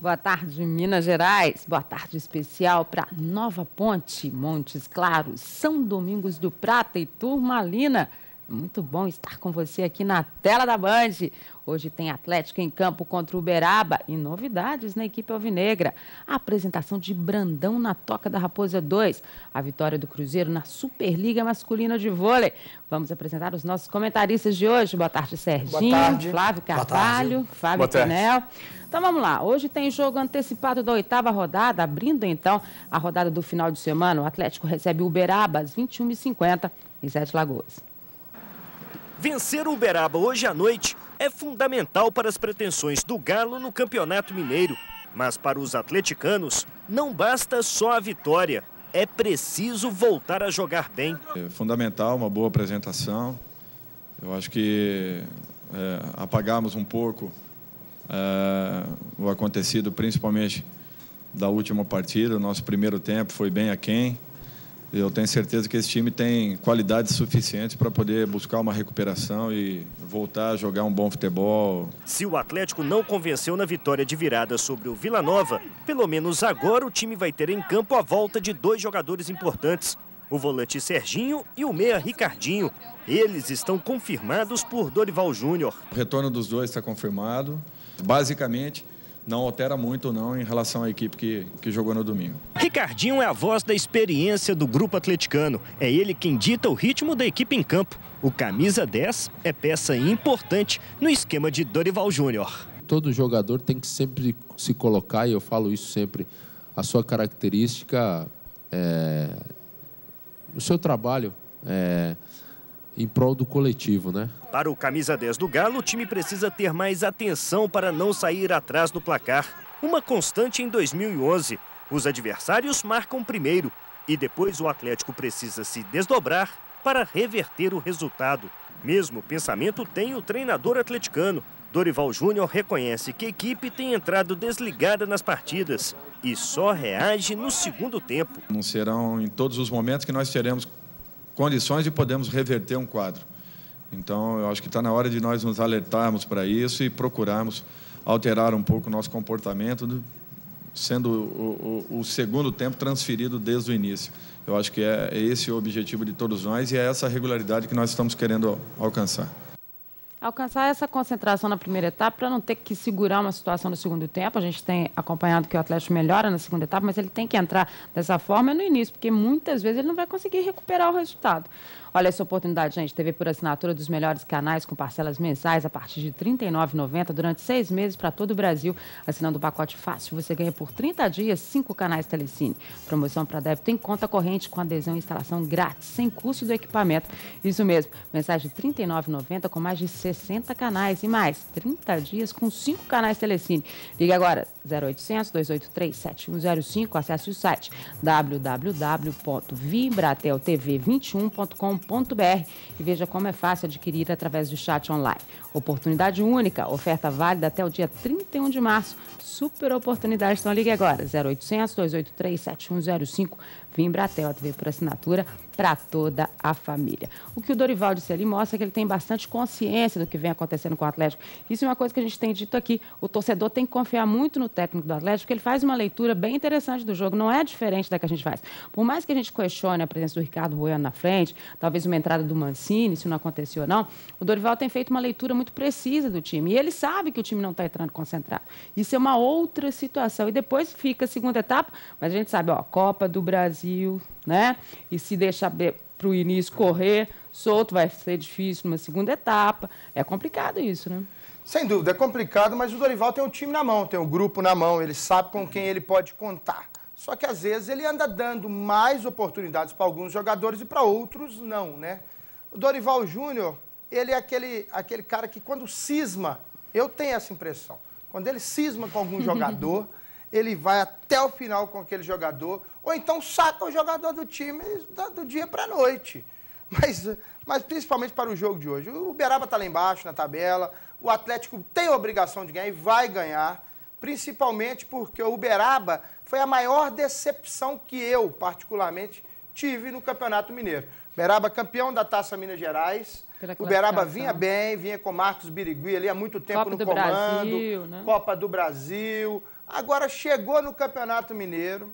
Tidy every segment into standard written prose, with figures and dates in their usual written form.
Boa tarde, Minas Gerais. Boa tarde especial para Nova Ponte, Montes Claros, São Domingos do Prata e Turmalina. Muito bom estar com você aqui na tela da Band. Hoje tem Atlético em campo contra o Uberaba e novidades na equipe alvinegra. A apresentação de Brandão na Toca da Raposa 2. A vitória do Cruzeiro na Superliga Masculina de Vôlei. Vamos apresentar os nossos comentaristas de hoje. Boa tarde, Serginho. Boa tarde. Flávio Carvalho, Fábio Pinel. Então vamos lá, hoje tem jogo antecipado da 8ª rodada, abrindo então a rodada do final de semana. O Atlético recebe o Uberaba às 21h50 em Sete Lagoas. Vencer o Uberaba hoje à noite é fundamental para as pretensões do Galo no Campeonato Mineiro. Mas para os atleticanos, não basta só a vitória, é preciso voltar a jogar bem. É fundamental, uma boa apresentação. Eu acho que apagamos um pouco o acontecido, principalmente da última partida. O nosso primeiro tempo foi bem aquém. Eu tenho certeza que esse time tem qualidades suficientes para poder buscar uma recuperação e voltar a jogar um bom futebol. Se o Atlético não convenceu na vitória de virada sobre o Vila Nova, pelo menos agora o time vai ter em campo a volta de 2 jogadores importantes. O volante Serginho e o meia Ricardinho. Eles estão confirmados por Dorival Júnior. O retorno dos dois está confirmado. Basicamente, não altera muito não em relação à equipe que jogou no domingo. Ricardinho é a voz da experiência do grupo atleticano. É ele quem dita o ritmo da equipe em campo. O camisa 10 é peça importante no esquema de Dorival Júnior. Todo jogador tem que sempre se colocar, e eu falo isso sempre, a sua característica, o seu trabalho em prol do coletivo, né? Para o camisa 10 do Galo, o time precisa ter mais atenção para não sair atrás do placar. Uma constante em 2011. Os adversários marcam primeiro e depois o Atlético precisa se desdobrar para reverter o resultado. Mesmo pensamento tem o treinador atleticano. Dorival Júnior reconhece que a equipe tem entrado desligada nas partidas e só reage no segundo tempo. Não serão em todos os momentos que nós teremos condições de podermos reverter um quadro. Então, eu acho que está na hora de nós nos alertarmos para isso e procurarmos alterar um pouco o nosso comportamento, sendo o segundo tempo transferido desde o início. Eu acho que é esse o objetivo de todos nós e é essa regularidade que nós estamos querendo alcançar. Alcançar essa concentração na primeira etapa para não ter que segurar uma situação no segundo tempo. A gente tem acompanhado que o Atlético melhora na segunda etapa, mas ele tem que entrar dessa forma no início, porque muitas vezes ele não vai conseguir recuperar o resultado. Olha essa oportunidade, gente. TV por assinatura dos melhores canais com parcelas mensais a partir de R$ 39,90 durante 6 meses para todo o Brasil. Assinando o pacote fácil, você ganha por 30 dias 5 canais Telecine. Promoção para débito em conta corrente com adesão e instalação grátis, sem custo do equipamento. Isso mesmo, mensagem de R$ 39,90 com mais de 60 canais e mais 30 dias com 5 canais Telecine. Ligue agora 0800-283-7105, acesse o site www.vibrateltv21.com.br e veja como é fácil adquirir através do chat online. Oportunidade única, oferta válida até o dia 31 de março. Super oportunidade, então ligue agora, 0800-283-7105, Vimbratel, a TV por assinatura para toda a família. O que o Dorival disse ali mostra que ele tem bastante consciência do que vem acontecendo com o Atlético. Isso é uma coisa que a gente tem dito aqui. O torcedor tem que confiar muito no técnico do Atlético, porque ele faz uma leitura bem interessante do jogo, não é diferente da que a gente faz. Por mais que a gente questione a presença do Ricardo Bueno na frente, talvez uma entrada do Mancini, se não aconteceu ou não, o Dorival tem feito uma leitura muito precisa do time. E ele sabe que o time não está entrando concentrado. Isso é uma outra situação. E depois fica a segunda etapa, mas a gente sabe, Copa do Brasil, né? E se deixar para o início correr solto, vai ser difícil numa segunda etapa. É complicado isso, né? Sem dúvida, é complicado, mas o Dorival tem o time na mão, tem o grupo na mão, ele sabe com quem ele pode contar. Só que, às vezes, ele anda dando mais oportunidades para alguns jogadores e para outros não, né? O Dorival Júnior, ele é aquele cara que, quando cisma, eu tenho essa impressão, quando ele cisma com algum jogador, ele vai até o final com aquele jogador, ou então saca o jogador do time do dia para a noite. Mas principalmente para o jogo de hoje. O Uberaba está lá embaixo na tabela, o Atlético tem a obrigação de ganhar e vai ganhar, principalmente porque o Uberaba foi a maior decepção que eu, particularmente, tive no Campeonato Mineiro. Beraba campeão da Taça Minas Gerais. O Beraba vinha bem, vinha com Marcos Birigui ali há muito tempo Copa no do comando. Brasil, né? Copa do Brasil. Agora chegou no Campeonato Mineiro,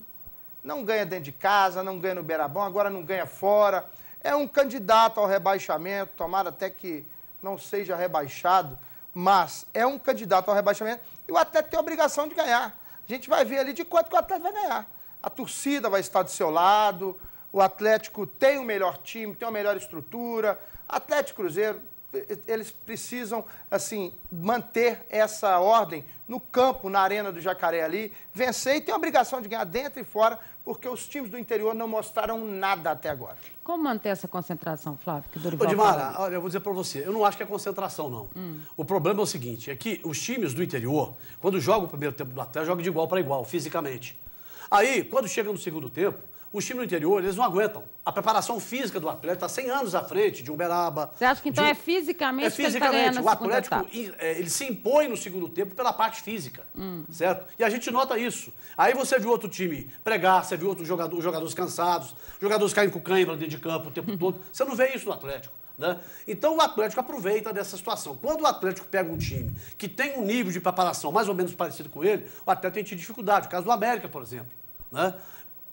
não ganha dentro de casa, não ganha no Berabão, agora não ganha fora. É um candidato ao rebaixamento, tomara até que não seja rebaixado, mas é um candidato ao rebaixamento e o Atlético tem a obrigação de ganhar. A gente vai ver ali de quanto que o Atlético vai ganhar. A torcida vai estar do seu lado, o Atlético tem o melhor time, tem a melhor estrutura. Atlético e Cruzeiro, eles precisam, assim, manter essa ordem no campo, na arena do Jacaré ali, vencer e tem a obrigação de ganhar dentro e fora, porque os times do interior não mostraram nada até agora. Como manter essa concentração, Flávio? Que Ô, Dimara, olha, eu vou dizer para você, eu não acho que é concentração, não. O problema é o seguinte, é que os times do interior, quando jogam o primeiro tempo do Atlético, jogam de igual para igual, fisicamente. Aí, quando chega no segundo tempo, os times do interior, eles não aguentam. A preparação física do Atlético está 100 anos à frente de Uberaba. Você acha que então é fisicamente? É fisicamente. O Atlético ele se impõe no segundo tempo pela parte física, certo? E a gente nota isso. Aí você viu outro time pregar, você viu outros jogadores cansados, jogadores caindo com cãibra dentro de campo o tempo todo. Você não vê isso no Atlético. Né? Então o Atlético aproveita dessa situação. Quando o Atlético pega um time que tem um nível de preparação mais ou menos parecido com ele, o Atlético tem tido dificuldade. O caso do América, por exemplo. Né?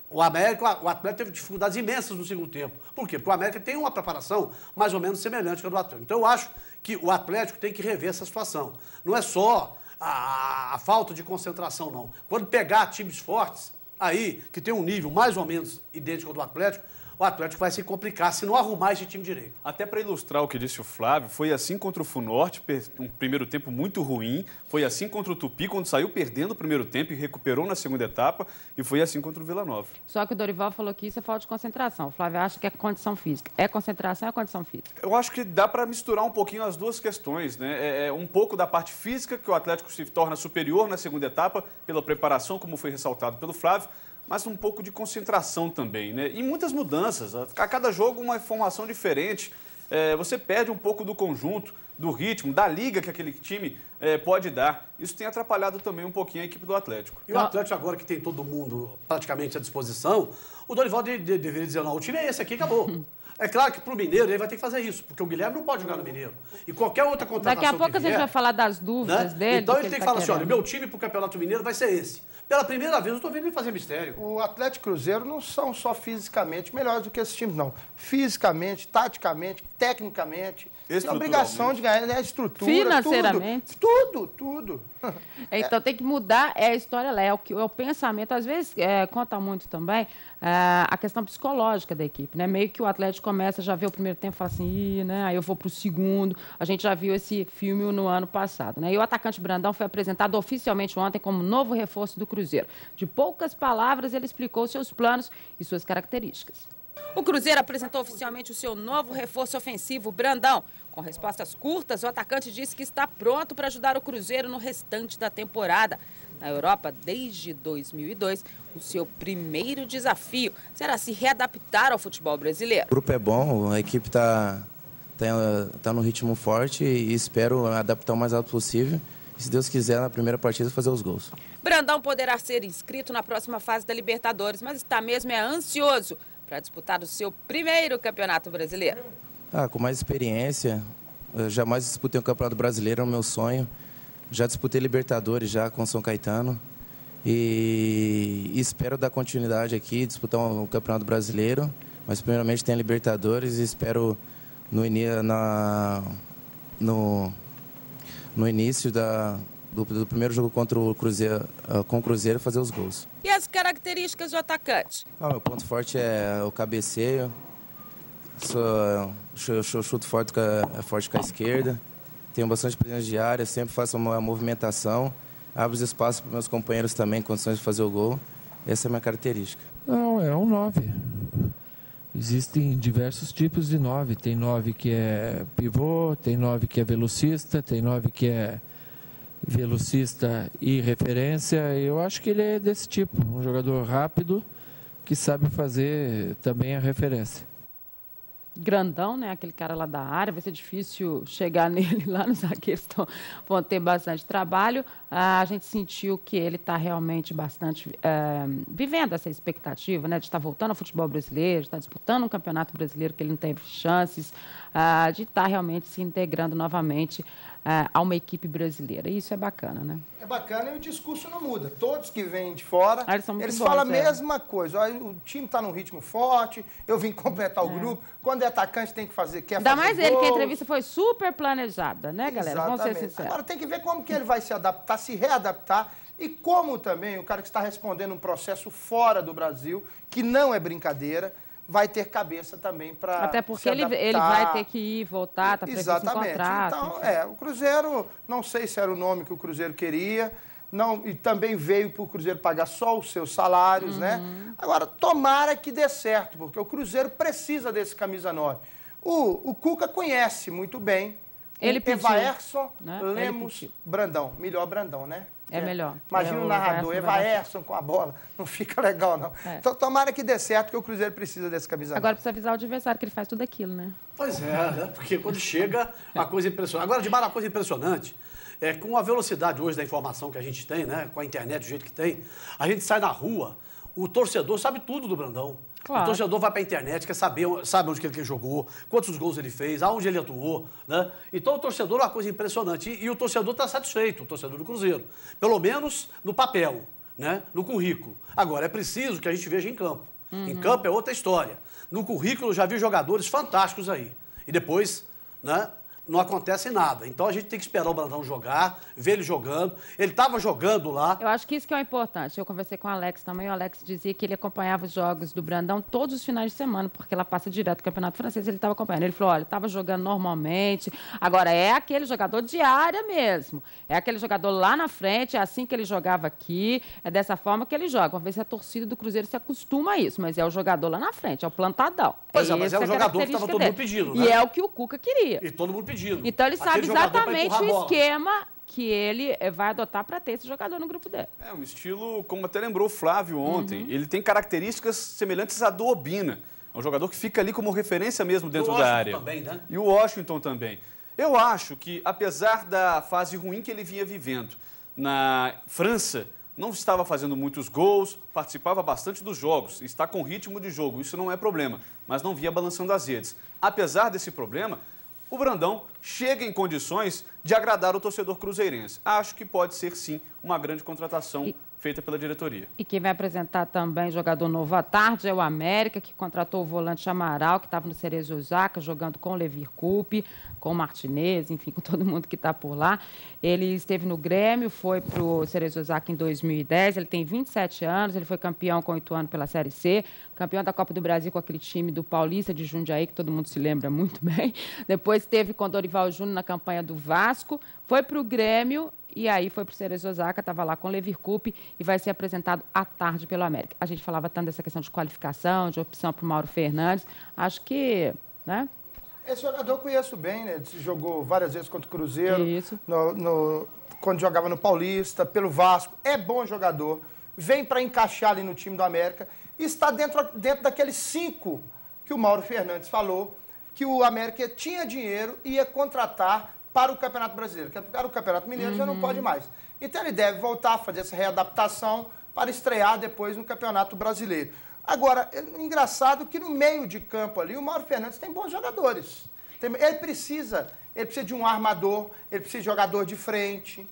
O Atlético teve dificuldades imensas no segundo tempo. Por quê? Porque o América tem uma preparação mais ou menos semelhante à do Atlético. Então eu acho que o Atlético tem que rever essa situação. Não é só a falta de concentração, não. Quando pegar times fortes, aí, que tem um nível mais ou menos idêntico ao do Atlético, o Atlético vai se complicar se não arrumar esse time direito. Até para ilustrar o que disse o Flávio, foi assim contra o Funorte, um primeiro tempo muito ruim, foi assim contra o Tupi, quando saiu perdendo o primeiro tempo e recuperou na segunda etapa, e foi assim contra o Vila Nova. Só que o Dorival falou que isso é falta de concentração. O Flávio acha que é condição física. É concentração ou é condição física? Eu acho que dá para misturar um pouquinho as duas questões, né? Um pouco da parte física, que o Atlético se torna superior na segunda etapa, pela preparação, como foi ressaltado pelo Flávio, mas um pouco de concentração também, né? E muitas mudanças. A cada jogo uma formação diferente. Você perde um pouco do conjunto, do ritmo, da liga que aquele time pode dar. Isso tem atrapalhado também um pouquinho a equipe do Atlético. E o Atlético agora que tem todo mundo praticamente à disposição, o Dorival deveria dizer, não, o time é esse aqui, acabou. É claro que para o Mineiro ele vai ter que fazer isso, porque o Guilherme não pode jogar no Mineiro. E qualquer outra contratação daqui a pouco a gente vai falar das dúvidas dele. Então ele tem que falar assim, olha, meu time para o Campeonato Mineiro vai ser esse. Pela primeira vez eu estou vendo ele fazer mistério. O Atlético e Cruzeiro não são só fisicamente melhores do que esses times, não. Fisicamente, taticamente, tecnicamente. Tem a obrigação de ganhar, né? A estrutura, financeiramente. Tudo. Então tem que mudar a história lá, é o pensamento. Às vezes conta muito também a questão psicológica da equipe, né? Meio que o Atlético começa, já vê o primeiro tempo e fala assim, né? Aí eu vou para o segundo. A gente já viu esse filme no ano passado, né? E o atacante Brandão foi apresentado oficialmente ontem como novo reforço do Cruzeiro. De poucas palavras, ele explicou seus planos e suas características. O Cruzeiro apresentou oficialmente o seu novo reforço ofensivo, Brandão. Com respostas curtas, o atacante disse que está pronto para ajudar o Cruzeiro no restante da temporada. Na Europa, desde 2002, o seu primeiro desafio será se readaptar ao futebol brasileiro. O grupo é bom, a equipe está no ritmo forte e espero adaptar o mais alto possível. E, se Deus quiser, na primeira partida, fazer os gols. Brandão poderá ser inscrito na próxima fase da Libertadores, mas está mesmo ansioso para disputar o seu primeiro Campeonato Brasileiro. Com mais experiência, eu jamais disputei um Campeonato Brasileiro, é o meu sonho. Já disputei Libertadores já com São Caetano e espero dar continuidade aqui, disputar um Campeonato Brasileiro, mas primeiramente tem a Libertadores e espero no início do primeiro jogo contra o Cruzeiro, com o Cruzeiro, fazer os gols. E as características do atacante? Meu ponto forte é o cabeceio, chuto forte com a esquerda, tenho bastante presença de área, sempre faço uma movimentação, abro os espaços para meus companheiros também, condições de fazer o gol. Essa é a minha característica. Não, é um 9. Existem diversos tipos de 9. Tem 9 que é pivô, tem 9 que é velocista, tem 9 que é velocista e referência. Eu acho que ele é desse tipo, um jogador rápido que sabe fazer também a referência. grandão, né? Aquele cara lá da área, vai ser difícil chegar nele lá, nos zagueiros vão ter bastante trabalho. A gente sentiu que ele está realmente bastante vivendo essa expectativa, né? De estar voltando ao futebol brasileiro, de estar disputando um campeonato brasileiro que ele não teve chances, de estar realmente se integrando novamente a uma equipe brasileira. E isso é bacana, né? É bacana e o discurso não muda. Todos que vêm de fora, eles bons, falam a mesma coisa. Olha, o time está num ritmo forte, eu vim completar o grupo. Quando é atacante, tem que fazer, Ainda mais ele, que a entrevista foi super planejada, né, galera? Exatamente. Vamos ser sinceros. Agora tem que ver como que ele vai se adaptar, se readaptar e como também o cara que está respondendo um processo fora do Brasil, que não é brincadeira, vai ter cabeça também para Até porque ele vai ter que ir, voltar, está previsto um contrato. Então, o Cruzeiro, não sei se era o nome que o Cruzeiro queria, não, e também veio para o Cruzeiro pagar só os seus salários, né? Agora, tomara que dê certo, porque o Cruzeiro precisa desse camisa 9. O Cuca conhece muito bem ele pediu, Evaerson, né? Lemos, Brandão. Melhor Brandão, né? É melhor. Imagina o narrador, Evaerson com a bola. Não fica legal, não. Então, tomara que dê certo, que o Cruzeiro precisa desse camisa 9. Agora precisa avisar o adversário que ele faz tudo aquilo, né? Pois é, né? Porque quando chega, a coisa impressionante. Agora, de uma coisa impressionante é com a velocidade hoje da informação que a gente tem, né? Com a internet do jeito que tem, a gente sai na rua, o torcedor sabe tudo do Brandão. Claro. O torcedor vai para a internet, quer saber, sabe onde que ele jogou, quantos gols ele fez, aonde ele atuou, né? Então o torcedor é uma coisa impressionante e o torcedor está satisfeito, o torcedor do Cruzeiro. Pelo menos no papel, né? No currículo. Agora, é preciso que a gente veja em campo. Em campo é outra história. No currículo eu já vi jogadores fantásticos aí. E depois, né? Não acontece nada. Então a gente tem que esperar o Brandão jogar, ver ele jogando. Ele estava jogando lá. Eu acho que isso que é o importante. Eu conversei com o Alex também. O Alex dizia que ele acompanhava os jogos do Brandão todos os finais de semana, porque ela passa direto do Campeonato Francês. Ele estava acompanhando. Ele falou, olha, estava jogando normalmente. Agora, é aquele jogador de área mesmo. É aquele jogador lá na frente. É assim que ele jogava aqui. É dessa forma que ele joga. Vamos ver se a torcida do Cruzeiro se acostuma a isso. Mas é o jogador lá na frente. É o plantadão. Pois é, mas é o jogador que estava todo mundo pedindo, né? E é o que o Cuca queria. E todo mundo pedindo. Então ele sabe exatamente o esquema que ele vai adotar para ter esse jogador no grupo dele. É um estilo, como até lembrou o Flávio ontem, ele tem características semelhantes à do Obina. É um jogador que fica ali como referência mesmo dentro da área. Também, né? E o Washington também. Eu acho que, apesar da fase ruim que ele vinha vivendo na França, não estava fazendo muitos gols, participava bastante dos jogos, está com ritmo de jogo, isso não é problema, mas não via balançando as redes. Apesar desse problema, o Brandão chega em condições de agradar o torcedor cruzeirense. Acho que pode ser, sim, uma grande contratação feita pela diretoria. E quem vai apresentar também jogador novo à tarde é o América, que contratou o volante Amaral, que estava no Cerezo Osaka, jogando com o Levir Coupe, com o Martinez, enfim, com todo mundo que está por lá. Ele esteve no Grêmio, foi para o Cerezo Osaka em 2010, ele tem 27 anos, ele foi campeão com 8 anos pela Série C, campeão da Copa do Brasil com aquele time do Paulista de Jundiaí, que todo mundo se lembra muito bem. Depois esteve com o Dorival Júnior na campanha do Vasco, foi para o Grêmio, e aí foi para o Cerezo Osaka, estava lá com o Levir Coupe e vai ser apresentado à tarde pelo América. A gente falava tanto dessa questão de qualificação, de opção para o Mauro Fernandes. Acho que, né? Esse jogador eu conheço bem, né? Jogou várias vezes contra o Cruzeiro, isso. Quando jogava no Paulista, pelo Vasco. É bom jogador, vem para encaixar ali no time do América e está dentro daqueles 5 que o Mauro Fernandes falou, que o América tinha dinheiro e ia contratar para o Campeonato Brasileiro. Para o Campeonato Mineiro já não pode mais. Então ele deve voltar a fazer essa readaptação para estrear depois no Campeonato Brasileiro. Agora, é engraçado que no meio de campo ali, o Mauro Fernandes tem bons jogadores. Ele precisa de um armador, ele precisa de jogador de frente.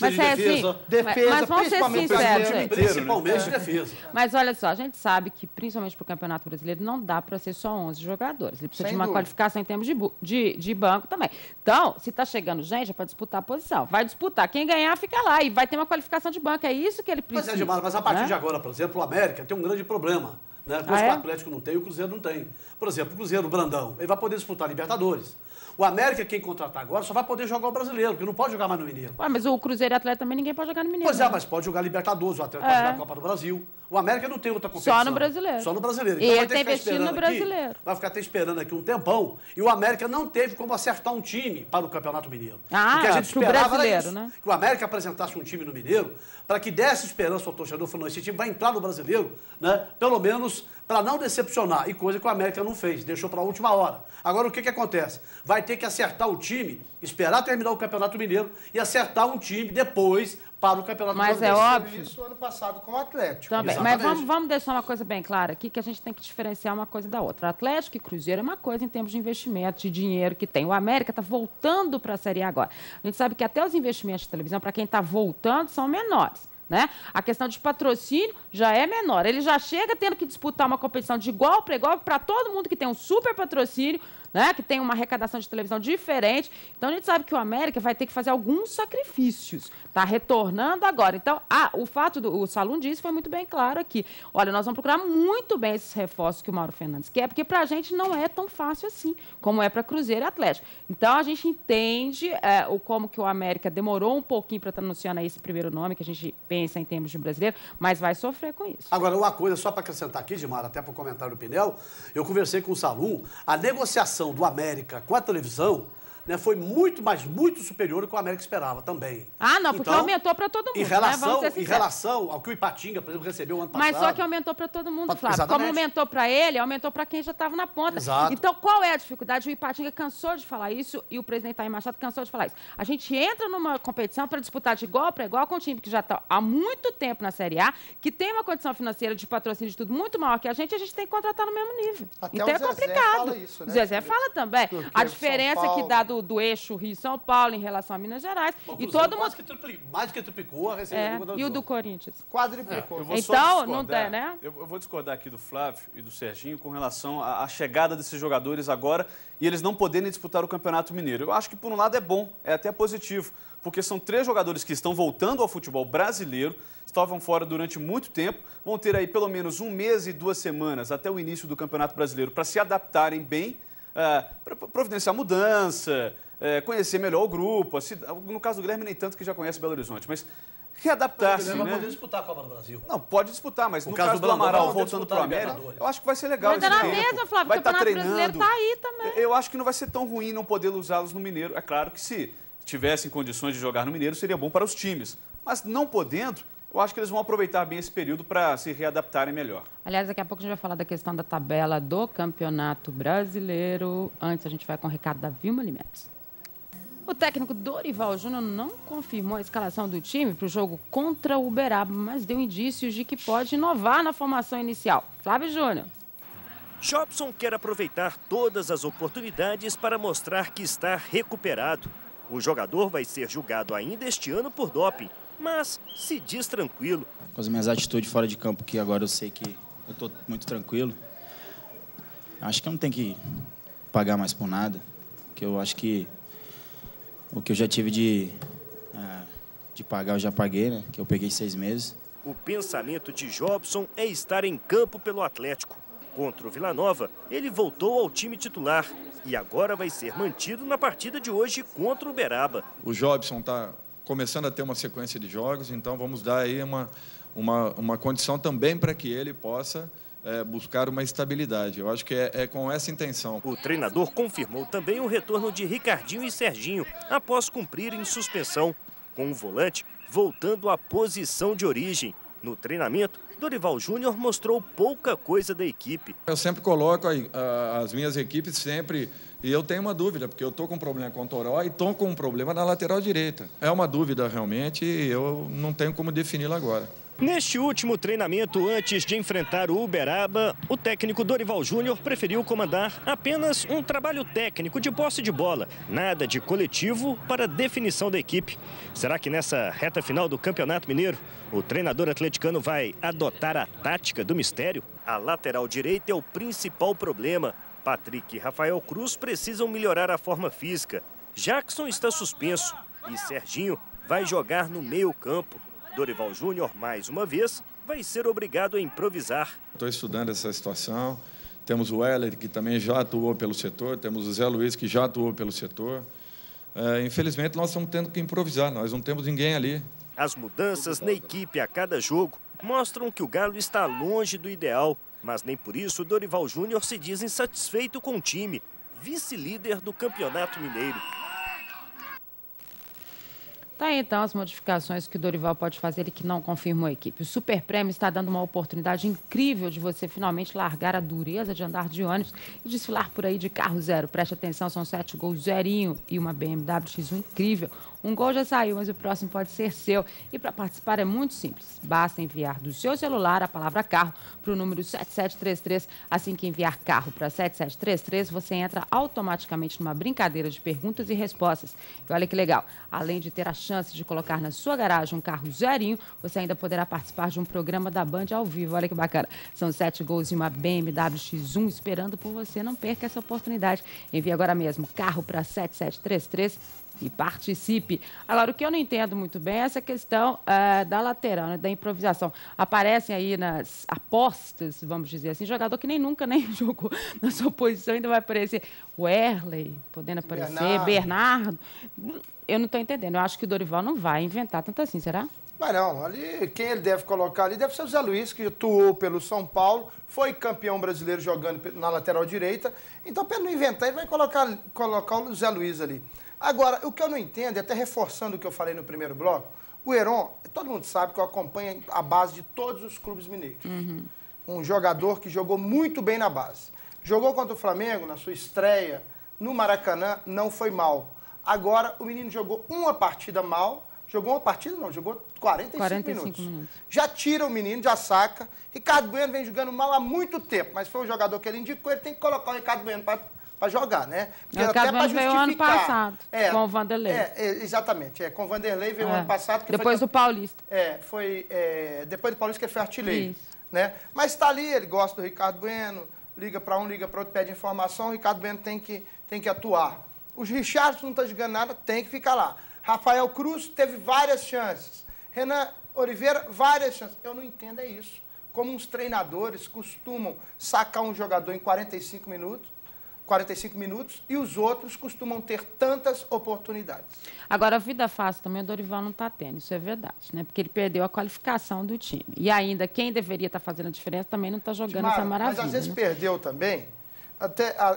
Mas é assim, defesa, mas vamos ser sinceros, principalmente defesa. Mas olha só, a gente sabe que, principalmente para o Campeonato Brasileiro, não dá para ser só 11 jogadores. Ele precisa de uma qualificação em termos de banco também. Então, se está chegando gente, é para disputar a posição. Vai disputar. Quem ganhar, fica lá. E vai ter uma qualificação de banco. É isso que ele precisa. Mas a partir de agora, por exemplo, o América tem um grande problema. Né? Coisa que o Atlético não tem e o Cruzeiro não tem. Por exemplo, o Cruzeiro, o Brandão, ele vai poder disputar a Libertadores. O América, quem contratar agora, só vai poder jogar o Brasileiro, porque não pode jogar mais no Mineiro. Mas o Cruzeiro e o Atlético também ninguém pode jogar no Mineiro. Pois é, mas pode jogar Libertadores, o Atlético pode jogar a Copa do Brasil. O América não tem outra competição. Só no Brasileiro. Só no Brasileiro. E Então ele está investindo no Brasileiro. Vai ficar até esperando aqui um tempão. E o América não teve como acertar um time para o Campeonato Mineiro. Ah, o que a gente esperava brasileiro, era isso, né? que o América apresentasse um time no Mineiro para que desse esperança ao torcedor, falando, esse time vai entrar no Brasileiro, né? Pelo menos para não decepcionar. E coisa que o América não fez, deixou para a última hora. Agora, o que acontece? Vai ter que acertar o time, esperar terminar o Campeonato Mineiro e acertar um time depois para o Campeonato Brasileiro. Mas é óbvio. Isso ano passado com o Atlético. Também. Mas vamos deixar uma coisa bem clara aqui, que a gente tem que diferenciar uma coisa da outra. Atlético e Cruzeiro é uma coisa em termos de investimento, de dinheiro que tem. O América está voltando para a Série A agora. A gente sabe que até os investimentos de televisão, para quem está voltando, são menores. Né? A questão de patrocínio já é menor. Ele já chega tendo que disputar uma competição de igual para igual para todo mundo que tem um super patrocínio, né? Que tem uma arrecadação de televisão diferente. Então, a gente sabe que o América vai ter que fazer alguns sacrifícios. Está retornando agora. Então, o fato o Salum disse foi muito bem claro aqui. Olha, nós vamos procurar muito bem esses reforços que o Mauro Fernandes quer, porque para a gente não é tão fácil assim, como é para Cruzeiro e Atlético. Então, a gente entende como que o América demorou um pouquinho para estar anunciando aí esse primeiro nome, que a gente pensa em termos de brasileiro, mas vai sofrer com isso. Agora, uma coisa, só para acrescentar aqui, Gilmar, até para o comentário do Pinel, eu conversei com o Salum, a negociação do América com a televisão, né, foi muito, mas muito superior ao que o América esperava também. Ah, não, porque aumentou para todo mundo. Em relação ao que o Ipatinga, por exemplo, recebeu ano passado. Mas só que aumentou para todo mundo, Flávio. Exatamente. Como aumentou para ele, aumentou para quem já estava na ponta. Exato. Então, qual é a dificuldade? O Ipatinga cansou de falar isso e o presidente Tair Machado cansou de falar isso. A gente entra numa competição para disputar de igual para igual com um time que já está há muito tempo na Série A, que tem uma condição financeira de patrocínio de tudo muito maior que a gente tem que contratar no mesmo nível. Até então é complicado. Fala isso, né? O Zezé fala também. Porque a diferença que dá do eixo Rio São Paulo em relação a Minas Gerais. E todo mundo. Mais que triplicou a receita E o do Corinthians? Quadriplicou. Então, não dá, né? Eu vou discordar aqui do Flávio e do Serginho com relação à chegada desses jogadores agora e eles não poderem disputar o Campeonato Mineiro. Eu acho que, por um lado, é bom, é até positivo, porque são 3 jogadores que estão voltando ao futebol brasileiro, estavam fora durante muito tempo, vão ter aí pelo menos 1 mês e 2 semanas até o início do Campeonato Brasileiro para se adaptarem bem, para providenciar mudança, conhecer melhor o grupo. No caso do Guilherme, nem tanto que já conhece Belo Horizonte, mas readaptar-se. Ele vai poder disputar a Copa do Brasil. Não, pode disputar, mas no caso do Amaral voltando para o América, eu acho que vai ser legal. Mas é na mesma, Flávio, vai o Campeonato Brasileiro está aí também. Eu acho que não vai ser tão ruim não poder usá-los no Mineiro. É claro que se tivessem condições de jogar no Mineiro, seria bom para os times. Mas não podendo, eu acho que eles vão aproveitar bem esse período para se readaptarem melhor. Aliás, daqui a pouco a gente vai falar da questão da tabela do Campeonato Brasileiro. Antes, a gente vai com o recado da Vilma Alimentos. O técnico Dorival Júnior não confirmou a escalação do time para o jogo contra o Uberaba, mas deu indícios de que pode inovar na formação inicial. Flávio Júnior. Jobson quer aproveitar todas as oportunidades para mostrar que está recuperado. O jogador vai ser julgado ainda este ano por doping, mas se diz tranquilo. Com as minhas atitudes fora de campo, que agora eu sei que eu estou muito tranquilo. Acho que eu não tenho que pagar mais por nada, que eu acho que o que eu já tive de pagar, eu já paguei, né? Que eu peguei 6 meses. O pensamento de Jobson é estar em campo pelo Atlético. Contra o Vila Nova, ele voltou ao time titular e agora vai ser mantido na partida de hoje contra o Uberaba. O Jobson está começando a ter uma sequência de jogos, então vamos dar aí uma condição também para que ele possa buscar uma estabilidade. Eu acho que é com essa intenção. O treinador confirmou também o retorno de Ricardinho e Serginho após cumprirem suspensão, com o volante voltando à posição de origem. No treinamento, Dorival Júnior mostrou pouca coisa da equipe. Eu sempre coloco as minhas equipes sempre, e eu tenho uma dúvida, porque eu estou com um problema com o Toró e estou com um problema na lateral direita. É uma dúvida realmente e eu não tenho como defini-la agora. Neste último treinamento, antes de enfrentar o Uberaba, o técnico Dorival Júnior preferiu comandar apenas um trabalho técnico de posse de bola, nada de coletivo para a definição da equipe. Será que nessa reta final do Campeonato Mineiro, o treinador atleticano vai adotar a tática do mistério? A lateral direita é o principal problema. Patrick e Rafael Cruz precisam melhorar a forma física. Jackson está suspenso e Serginho vai jogar no meio-campo. Dorival Júnior, mais uma vez, vai ser obrigado a improvisar. Estou estudando essa situação. Temos o Heller, que também já atuou pelo setor. Temos o Zé Luiz, que já atuou pelo setor. Infelizmente, nós estamos tendo que improvisar. Nós não temos ninguém ali. As mudanças na equipe a cada jogo mostram que o Galo está longe do ideal. Mas nem por isso o Dorival Júnior se diz insatisfeito com o time, vice-líder do Campeonato Mineiro. Tá aí, então, as modificações que o Dorival pode fazer, ele que não confirmou a equipe. O Super Prêmio está dando uma oportunidade incrível de você finalmente largar a dureza de andar de ônibus e desfilar por aí de carro zero. Preste atenção, são 7 gols zerinho e uma BMW X1 incrível. Um gol já saiu, mas o próximo pode ser seu. E para participar é muito simples. Basta enviar do seu celular a palavra carro para o número 7733. Assim que enviar carro para 7733, você entra automaticamente numa brincadeira de perguntas e respostas. E olha que legal, além de ter a chance de colocar na sua garagem um carro zerinho, você ainda poderá participar de um programa da Band ao vivo. Olha que bacana. São 7 gols e uma BMW X1 esperando por você. Não perca essa oportunidade. Envie agora mesmo carro para 7733 e participe. Agora, o que eu não entendo muito bem é essa questão da lateral, né, da improvisação. Aparecem aí nas apostas, vamos dizer assim, jogador que nunca jogou na sua posição, ainda vai aparecer o Erley, podendo aparecer, Bernardo. Eu não estou entendendo. Eu acho que o Dorival não vai inventar tanto assim, será? Mas não, ali quem ele deve colocar ali deve ser o Zé Luiz, que atuou pelo São Paulo, foi campeão brasileiro jogando na lateral direita. Então, para ele não inventar, ele vai colocar o Zé Luiz ali. Agora, o que eu não entendo, e até reforçando o que eu falei no primeiro bloco, o Heron, todo mundo sabe que eu acompanho a base de todos os clubes mineiros. Um jogador que jogou muito bem na base. Jogou contra o Flamengo, na sua estreia, no Maracanã, não foi mal. Agora, o menino jogou uma partida mal, jogou 45 minutos. Já tira o menino, já saca. Ricardo Bueno vem jogando mal há muito tempo, mas foi o jogador que ele indicou, ele tem que colocar o Ricardo Bueno para jogar, né? Porque o Ricardo Bueno veio ano passado, com o Vanderlei. Exatamente, com o Vanderlei veio ano passado. Depois do Paulista. Depois do Paulista que ele foi artilheiro. Né? Mas está ali, ele gosta do Ricardo Bueno, liga para um, liga para outro, pede informação, o Ricardo Bueno tem que atuar. Os Richardson não estão jogando nada, tem que ficar lá. Rafael Cruz teve várias chances. Renan Oliveira, várias chances. Eu não entendo isso. Como uns treinadores costumam sacar um jogador em 45 minutos e os outros costumam ter tantas oportunidades. Agora, a vida fácil também o Dorival não está tendo, isso é verdade, né? Porque ele perdeu a qualificação do time. E ainda quem deveria estar fazendo a diferença também não está jogando essa maravilha. Mas às vezes né? Perdeu também,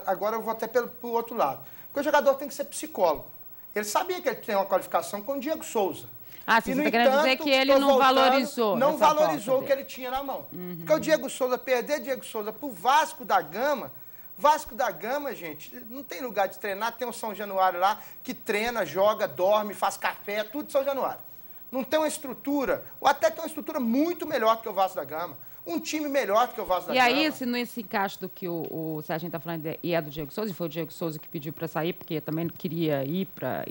agora eu vou até para o outro lado. Porque o jogador tem que ser psicólogo. Ele sabia que ele tem uma qualificação com o Diego Souza. Você está querendo dizer que ele não valorizou. Não valorizou o que ele tinha na mão. Porque o Diego Souza, perder Diego Souza para o Vasco da Gama, gente, não tem lugar de treinar, tem o São Januário lá, que treina, joga, dorme, faz café, tudo de São Januário. Não tem uma estrutura, ou até tem uma estrutura muito melhor do que o Vasco da Gama. Um time melhor do que o Vasco da Gama. E aí, se nesse encaixe do que o Serginho está falando, e é do Diego Souza, e foi o Diego Souza que pediu para sair, porque também queria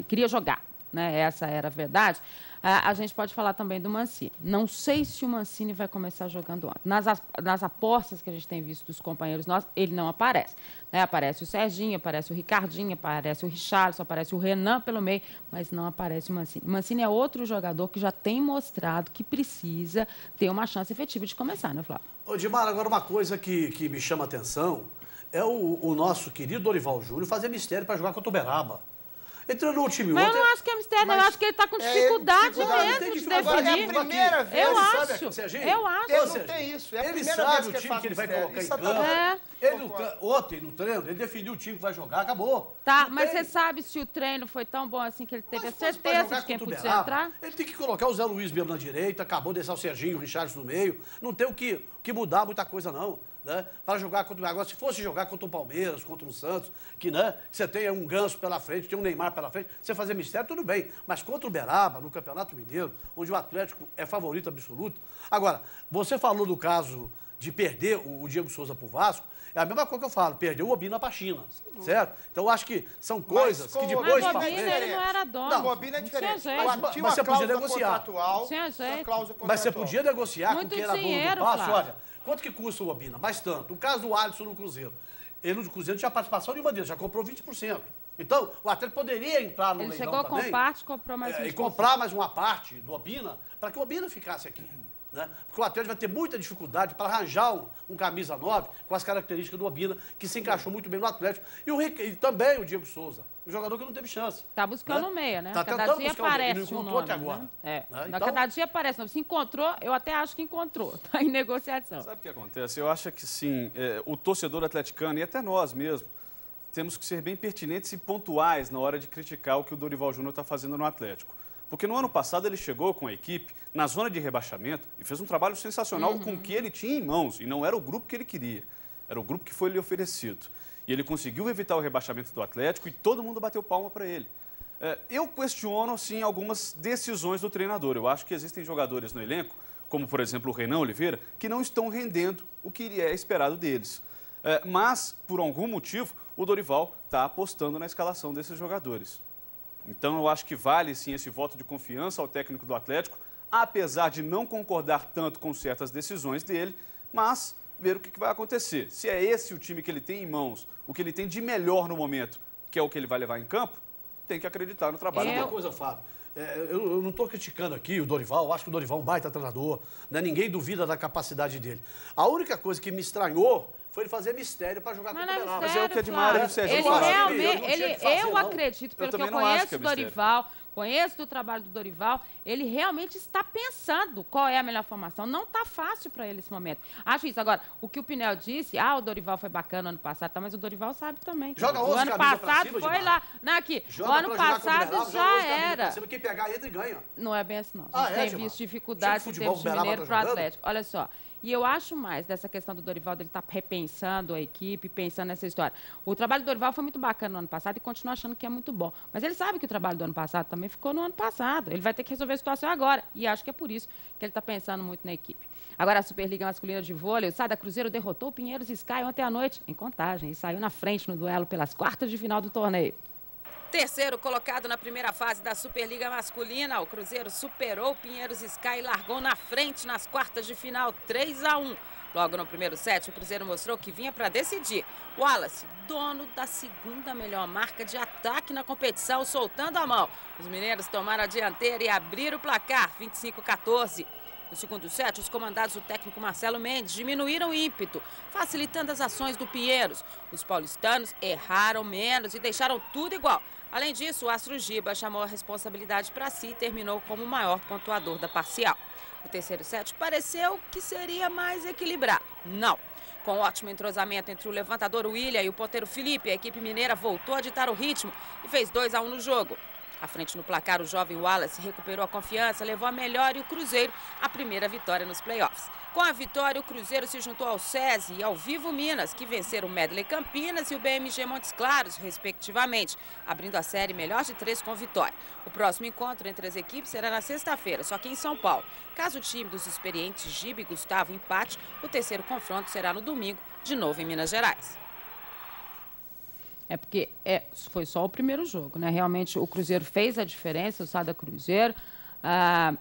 queria jogar, né? Essa era a verdade. A gente pode falar também do Mancini. Não sei se o Mancini vai começar jogando ontem. Nas apostas que a gente tem visto dos companheiros nossos, ele não aparece. Né? Aparece o Serginho, aparece o Ricardinho, aparece o Richarlison, aparece o Renan pelo meio, mas não aparece o Mancini. O Mancini é outro jogador que já tem mostrado que precisa ter uma chance efetiva de começar, né, Flávio? Ô, Dimar, agora uma coisa que me chama a atenção é o nosso querido Dorival Júnior fazer mistério para jogar contra o Uberaba. Entrou no time mas ontem. eu não acho que é mistério, eu acho que ele está com dificuldade mesmo de definir. É a primeira vez. Eu acho. Ele não tem isso. É a ele primeira sabe vez o time que ele vai colocar em campo. Ontem, no treino, ele definiu o time que vai jogar, acabou. Tá, mas você sabe se o treino foi tão bom assim que ele teve a certeza de quem podia entrar? Ele tem que colocar o Zé Luiz mesmo na direita, acabou de deixar o Serginho, o Richarlison no meio. Não tem o que mudar muita coisa, não. Né? Para jogar contra o Agora, se fosse jogar contra o Palmeiras, contra o Santos, que você tem um Ganso pela frente, tem um Neymar pela frente, você fazer mistério, tudo bem. Mas contra o Uberaba, no Campeonato Mineiro, onde o Atlético é favorito absoluto. Agora, você falou do caso de perder o Diego Souza pro Vasco, é a mesma coisa que eu falo, perdeu o Obina para a China, certo? Então, eu acho que são coisas que depois... Mas o Obina, ele não era dono. Não, o Obina é diferente. Mas você podia negociar. Mas você podia negociar muito com quem era dinheiro, dono do passe, olha... Quanto que custa o Obina? Mais tanto. O caso do Alisson no Cruzeiro. Ele no Cruzeiro tinha participação de uma deles, já comprou 20%. Então, o Atlético poderia entrar no leilão também. Ele chegou com parte, comprou mais 20%. E comprar mais uma parte do Obina, para que o Obina ficasse aqui. né? Porque o Atlético vai ter muita dificuldade para arranjar um camisa 9 com as características do Obina, que se encaixou muito bem no Atlético. E também o Diego Souza, um jogador que não teve chance. Tá buscando o meia, né? Tá Cada dia buscar aparece um nome, até agora. Né? Então... Cada dia aparece um nome. Se encontrou, eu até acho que encontrou. Tá em negociação. Sabe o que acontece? Eu acho que sim, o torcedor atleticano e até nós mesmos, temos que ser bem pertinentes e pontuais na hora de criticar o que o Dorival Júnior está fazendo no Atlético. Porque no ano passado ele chegou com a equipe na zona de rebaixamento e fez um trabalho sensacional com o que ele tinha em mãos. E não era o grupo que ele queria, era o grupo que foi lhe oferecido. E ele conseguiu evitar o rebaixamento do Atlético e todo mundo bateu palma para ele. Eu questiono, sim, algumas decisões do treinador. Eu acho que existem jogadores no elenco, como por exemplo o Renan Oliveira, que não estão rendendo o que é esperado deles. Mas, por algum motivo, o Dorival está apostando na escalação desses jogadores. Então, eu acho que vale, sim, esse voto de confiança ao técnico do Atlético, apesar de não concordar tanto com certas decisões dele, mas ver o que vai acontecer. Se é esse o time que ele tem em mãos, o que ele tem de melhor no momento, que é o que ele vai levar em campo, tem que acreditar no trabalho dele. Uma coisa, Fábio, eu não estou criticando aqui o Dorival, eu acho que o Dorival é um baita treinador, né? Ninguém duvida da capacidade dele. A única coisa que me estranhou foi ele fazer mistério para jogar contra o Uberaba. Mas é o que é demais, Sérgio. Ele realmente, eu acredito, pelo que eu conheço do Dorival, conheço do trabalho do Dorival, ele realmente está pensando qual é a melhor formação. Não está fácil para ele esse momento. Acho isso. Agora, o que o Pinel disse, o Dorival foi bacana no ano passado, tá, mas o Dorival sabe também. Joga o ano passado foi lá. Não, aqui. O ano passado já era. Quem pegar entra e ganha. Não é bem assim, não. A gente tem visto dificuldades em termos de Mineiro para o Atlético. Olha só. E eu acho mais dessa questão do Dorival, dele estar repensando a equipe, pensando nessa história. O trabalho do Dorival foi muito bacana no ano passado e continua achando que é muito bom. Mas ele sabe que o trabalho do ano passado também ficou no ano passado. Ele vai ter que resolver a situação agora. E acho que é por isso que ele está pensando muito na equipe. Agora, a Superliga Masculina de Vôlei, o Sada Cruzeiro derrotou o Pinheiros Sky ontem à noite, em Contagem, e saiu na frente no duelo pelas quartas de final do torneio. Terceiro colocado na primeira fase da Superliga Masculina, o Cruzeiro superou o Pinheiros Sky e largou na frente nas quartas de final, 3-1. Logo no primeiro set, o Cruzeiro mostrou que vinha para decidir. Wallace, dono da segunda melhor marca de ataque na competição, soltando a mão. Os mineiros tomaram a dianteira e abriram o placar, 25-14. No segundo set, os comandados do técnico Marcelo Mendes diminuíram o ímpeto, facilitando as ações do Pinheiros. Os paulistanos erraram menos e deixaram tudo igual. Além disso, o Astro Giba chamou a responsabilidade para si e terminou como o maior pontuador da parcial. O terceiro set pareceu que seria mais equilibrado. Não. Com ótimo entrosamento entre o levantador William e o ponteiro Felipe, a equipe mineira voltou a ditar o ritmo e fez 2-1 no jogo. À frente no placar, o jovem Wallace recuperou a confiança, levou a melhor e o Cruzeiro a primeira vitória nos playoffs. Com a vitória, o Cruzeiro se juntou ao SESI e ao Vivo Minas, que venceram o Medley Campinas e o BMG Montes Claros, respectivamente, abrindo a série melhor de 3 com vitória. O próximo encontro entre as equipes será na sexta-feira, só que em São Paulo. Caso o time dos experientes Giba e Gustavo empate, o terceiro confronto será no domingo, de novo em Minas Gerais. É porque foi só o primeiro jogo, né? Realmente o Cruzeiro fez a diferença, o Sada Cruzeiro.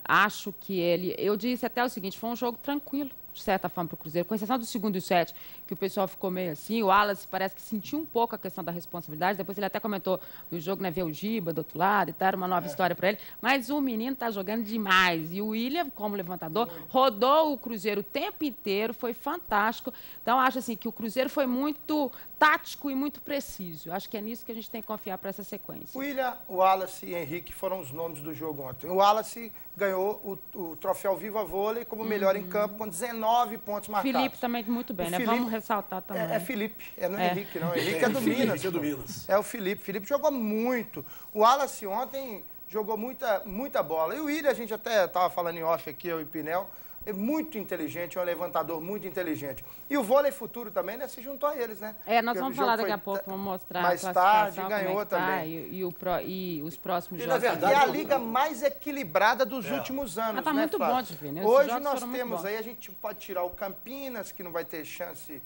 Acho que eu disse até o seguinte, foi um jogo tranquilo, de certa forma, para o Cruzeiro, com exceção do segundo set, que o pessoal ficou meio assim. O Wallace parece que sentiu um pouco a questão da responsabilidade. Depois ele até comentou no jogo, né, ver o Giba do outro lado e tal, era uma nova história para ele. Mas o menino está jogando demais. E o William, como levantador, rodou o Cruzeiro o tempo inteiro, foi fantástico. Então, acho assim que o Cruzeiro foi muito tático e muito preciso. Acho que é nisso que a gente tem que confiar para essa sequência. William, Wallace e Henrique foram os nomes do jogo ontem. O Wallace ganhou o troféu Viva Vôlei como melhor em campo, com 19 pontos marcados. Felipe também muito bem, né? Vamos ressaltar também. É Felipe, não é Henrique, não. Henrique é do Minas. É do Minas. É o Felipe. Felipe jogou muito. O Wallace ontem jogou muita bola. E o William, a gente até estava falando em off aqui, eu e o Pinel, é muito inteligente, é um levantador muito inteligente. E o Vôlei Futuro também, né, se juntou a eles, né? Nós vamos falar daqui a pouco, vamos mostrar mais tarde, ganhou também. E os próximos jogos. Na verdade, é a liga mais equilibrada dos últimos anos, tá muito bom de ver, né? Hoje nós temos aí, a gente pode tirar o Campinas, que não vai ter chance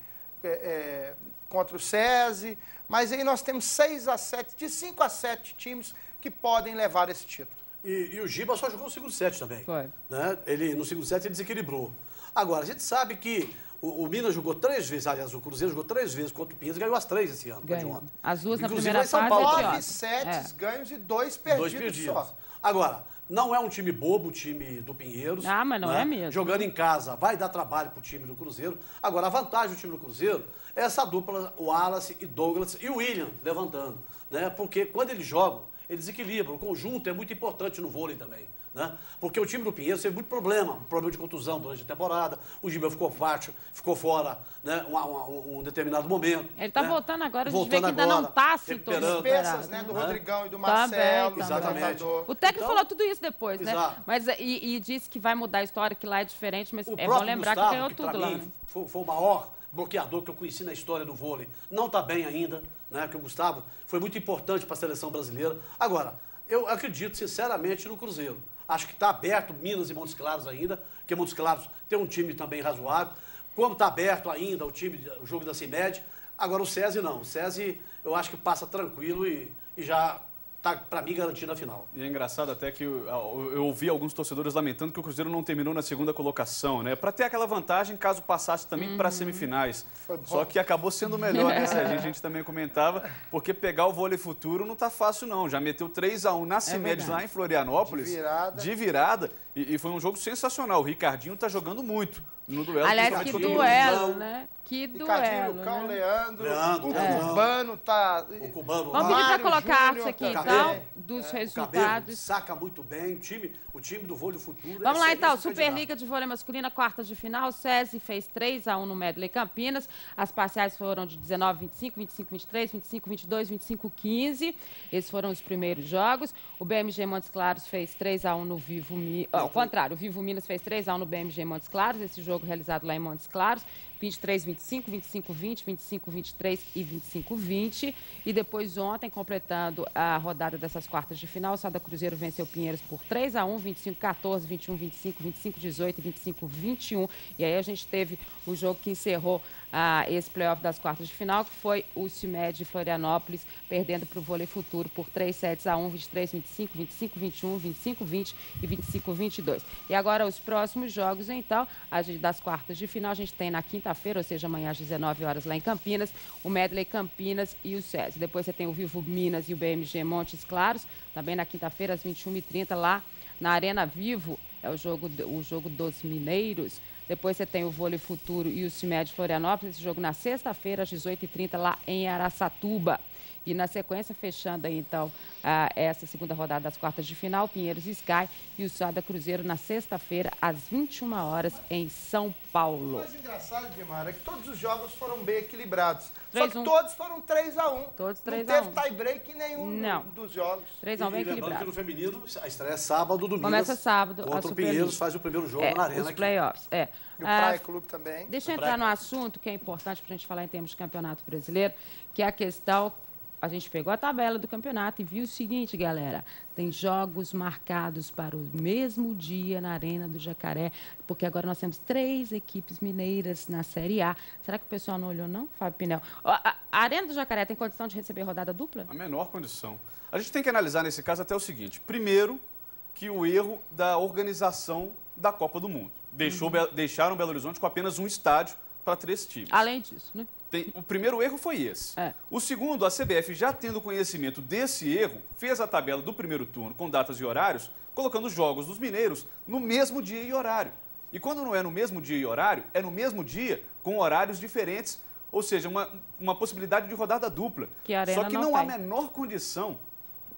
contra o SESI, mas aí nós temos 6-7, de 5-7 times que podem levar esse título. E o Giba só jogou no segundo set também. Foi. Né? No segundo set ele desequilibrou. Agora, a gente sabe que o Minas jogou 3 vezes, aliás, o Cruzeiro jogou 3 vezes contra o Pinheiros, ganhou as 3 esse ano. As duas na primeira fase. 9 sets ganhos e 2 perdidos só. Agora, não é um time bobo, o time do Pinheiros. Ah, mas não é mesmo. Jogando em casa vai dar trabalho pro time do Cruzeiro. Agora, a vantagem do time do Cruzeiro é essa dupla, o Wallace e Douglas e o William levantando, né? Porque quando eles jogam, eles equilibram. O conjunto é muito importante no vôlei também, né? Porque o time do Pinheiros teve muito problema de contusão durante a temporada. O Gilberto ficou fácil, ficou fora, né? Um determinado momento. Ele tá né? voltando agora, a gente vê que ainda não tá assim todo As peças, né? Do Rodrigão e do Marcelo. Exatamente. O técnico falou tudo isso depois, né? Exato. Mas, e disse que vai mudar a história, que lá é diferente, mas O é bom lembrar Gustavo, que ganhou tudo pra lá. mim, Né? foi o maior bloqueador que eu conheci na história do vôlei. Não está bem ainda, né? Que o Gustavo foi muito importante para a seleção brasileira. Agora, eu acredito sinceramente no Cruzeiro. Acho que está aberto Minas e Montes Claros ainda, porque Montes Claros tem um time também razoável. Como está aberto ainda o jogo da CIMED. Agora o SESI não. O SESI eu acho que passa tranquilo e já está, para mim, garantido a final. E é engraçado até que eu ouvi alguns torcedores lamentando que o Cruzeiro não terminou na segunda colocação, né? Para ter aquela vantagem caso passasse também para as semifinais. Só que acabou sendo melhor, né, Sérgio? A gente também comentava, porque pegar o vôlei futuro não tá fácil, não. Já meteu 3-1 na CIMED lá em Florianópolis. De virada. E foi um jogo sensacional. O Ricardinho tá jogando muito no duelo. Aliás, que duelo, né? Que Ricardinho, duelo, Lucão, né? Leandro, o Cubano tá... O Cubano, Vamos pedir para colocar a arte Júnior, aqui, Cabelo, então, dos O Cabelo resultados. saca muito bem. O time do vôlei futuro. Vamos lá, então. excelente Superliga de Vôlei Masculina, quartas de final. O SESI fez 3-1 no Medley Campinas. As parciais foram de 19-25, 25-23, 25-22, 25-15. Esses foram os primeiros jogos. O BMG Montes Claros fez 3-1 no Vivo Minas. Ao contrário, o Vivo Minas fez 3-1 no BMG Montes Claros. Esse jogo realizado lá em Montes Claros. 23-25, 25-20, 25-23 e 25-20. E depois ontem, completando a rodada dessas quartas de final, o Sada Cruzeiro venceu Pinheiros por 3-1, 25-14, 21-25, 25-18 e 25-21. E aí a gente teve o jogo que encerrou esse playoff das quartas de final, que foi o CIMED de Florianópolis, perdendo para o Vôlei Futuro por 3-7-1, 23-25, 25-21, 25-20 e 25-22. E agora os próximos jogos, então, das quartas de final, a gente tem na quinta-feira, ou seja, amanhã às 19 horas lá em Campinas, o Medley Campinas e o SESI. Depois você tem o Vivo Minas e o BMG Montes Claros, também na quinta-feira, às 21h30, lá na Arena Vivo, é o jogo dos mineiros. Depois você tem o Vôlei Futuro e o CIMED Florianópolis, esse jogo na sexta-feira, às 18h30, lá em Araçatuba. E na sequência, fechando aí, então, essa segunda rodada das quartas de final, Pinheiros Sky e o Sada Cruzeiro na sexta-feira, às 21 horas, em São Paulo. O mais engraçado, Dimara, é que todos os jogos foram bem equilibrados. 3-1. Só que todos foram 3-1. Todos 3-1. Não teve tie-break em nenhum dos jogos. 3-1 bem lembrando equilibrado. que no feminino, a estreia é sábado, domingo. Começa sábado, a Contra o Superliga. Pinheiros, faz o primeiro jogo na Arena. Os aqui. playoffs, E o Praia Clube também. Deixa eu entrar no assunto que é importante para a gente falar em termos de campeonato brasileiro, que é a questão... A gente pegou a tabela do campeonato e viu o seguinte, galera. Tem jogos marcados para o mesmo dia na Arena do Jacaré, porque agora nós temos 3 equipes mineiras na Série A. Será que o pessoal não olhou, não, Fábio Pinel? A Arena do Jacaré tem condição de receber rodada dupla? A menor condição. A gente tem que analisar nesse caso até o seguinte. Primeiro, que o erro da organização da Copa do Mundo. Deixaram Belo Horizonte com apenas um estádio para 3 times. Além disso, né? O primeiro erro foi esse. O segundo, a CBF, já tendo conhecimento desse erro, fez a tabela do primeiro turno com datas e horários, colocando os jogos dos mineiros no mesmo dia e horário. E quando não é no mesmo dia e horário, é no mesmo dia com horários diferentes, ou seja, uma possibilidade de rodada dupla. Só que não há a menor condição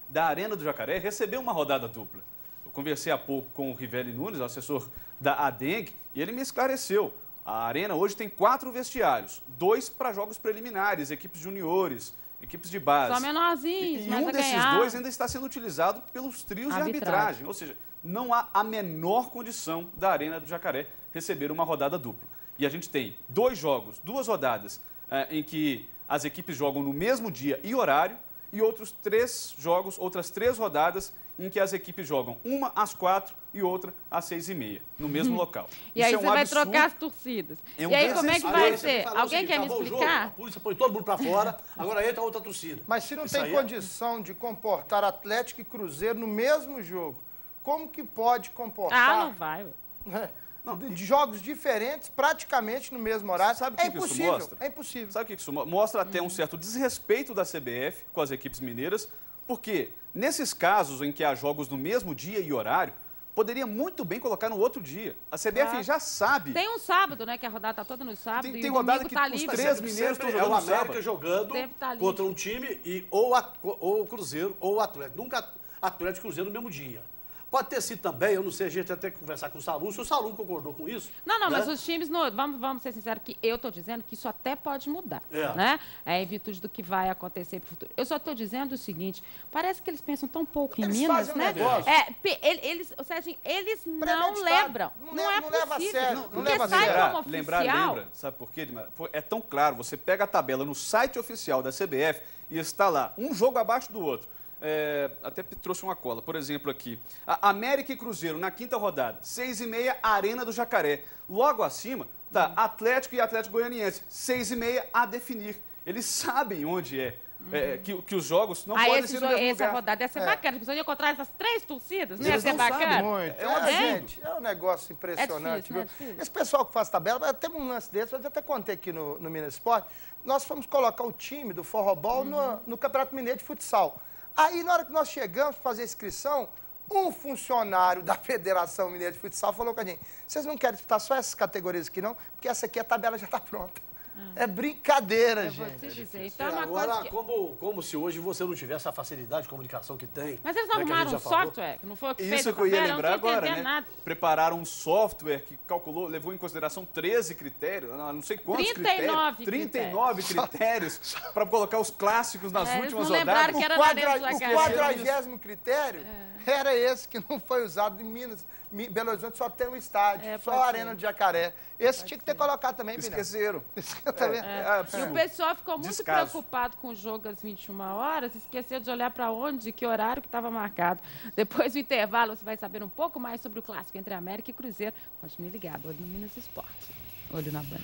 da Arena do Jacaré receber uma rodada dupla. Eu conversei há pouco com o Rivelli Nunes, assessor da ADENG, e ele me esclareceu. A Arena hoje tem 4 vestiários, 2 para jogos preliminares, equipes juniores, equipes de base. Só menorzinhos, e um desses 2 ainda está sendo utilizado pelos trios de arbitragem. Ou seja, não há a menor condição da Arena do Jacaré receber uma rodada dupla. E a gente tem 2 jogos, 2 rodadas em que as equipes jogam no mesmo dia e horário, e outros 3 jogos, outras 3 rodadas em que as equipes jogam uma às 4 e outra às 6h30, no mesmo local. E aí você vai trocar as torcidas. E aí como é que vai ser? Alguém quer me explicar? A polícia põe todo mundo para fora, agora entra outra torcida. Mas se não tem condição de comportar Atlético e Cruzeiro no mesmo jogo, como que pode comportar? Não vai. De jogos diferentes, praticamente no mesmo horário. Sabe o que isso mostra? É impossível. Sabe o que isso mostra? Mostra até um certo desrespeito da CBF com as equipes mineiras, Porque nesses casos em que há jogos no mesmo dia e horário, poderia muito bem colocar no outro dia. A CBF já sabe. Tem um sábado, né? Que a rodada tá toda no sábado. Tem rodada que tá os livre. 3 mineiros estão É jogando o América sábado. jogando contra um time e ou o Cruzeiro ou o Atlético. Nunca Atlético e Cruzeiro no mesmo dia. Pode ter sido também, eu não sei, a gente até conversar com o Salum, se o Salum concordou com isso. Não, né? mas os times, vamos ser sinceros, que eu estou dizendo que isso até pode mudar, né? Em virtude do que vai acontecer para o futuro. Eu só estou dizendo o seguinte, parece que eles pensam tão pouco em Minas, né? Serginho, eles não lembram. Não é leva a possível. sério. Porque sai como Lembrar, oficial. lembra. Sabe por quê, Edmar? É tão claro, você pega a tabela no site oficial da CBF e está lá, um jogo abaixo do outro. Até trouxe uma cola, por exemplo aqui, América e Cruzeiro na quinta rodada, 6h30, Arena do Jacaré. Logo acima tá Atlético e Atlético Goianiense, 6h30 a definir. Eles sabem onde que os jogos não podem ser no mesmo lugar. Essa rodada ia ser bacana, precisam encontrar essas 3 torcidas, né? Ia ser Eles não sabem bacana. muito. Gente, é um negócio impressionante. É difícil. Esse pessoal que faz tabela, tem um lance desse, eu já até contei aqui no Minas Esporte, nós fomos colocar o time do Forrobol no Campeonato Mineiro de Futsal. Aí, na hora que nós chegamos para fazer a inscrição, um funcionário da Federação Mineira de Futsal falou com a gente, vocês não querem disputar só essas categorias aqui não? Porque essa aqui a tabela já está pronta. É brincadeira, gente. Vou te dizer. Então, uma agora, coisa que... como se hoje você não tivesse a facilidade de comunicação que tem. Mas eles não arrumaram um software, que não foi o que fez Isso a que eu ia tabela, lembrar eu não tô agora, entendendo né? nada. Prepararam um software que calculou, levou em consideração 13 critérios, não sei quantos 39 critérios para colocar os clássicos nas últimas rodadas. Que era o 40º critério era esse que não foi usado em Minas. Belo Horizonte só tem um estádio, só a Arena de Jacaré. Esse tinha que ter colocado também, Esqueceram. E o pessoal ficou muito preocupado com o jogo às 21 horas, esqueceu de olhar para onde, que horário que estava marcado. Depois do intervalo, você vai saber um pouco mais sobre o clássico entre América e Cruzeiro. Continue ligado, olho no Minas Esporte. Olho na Band.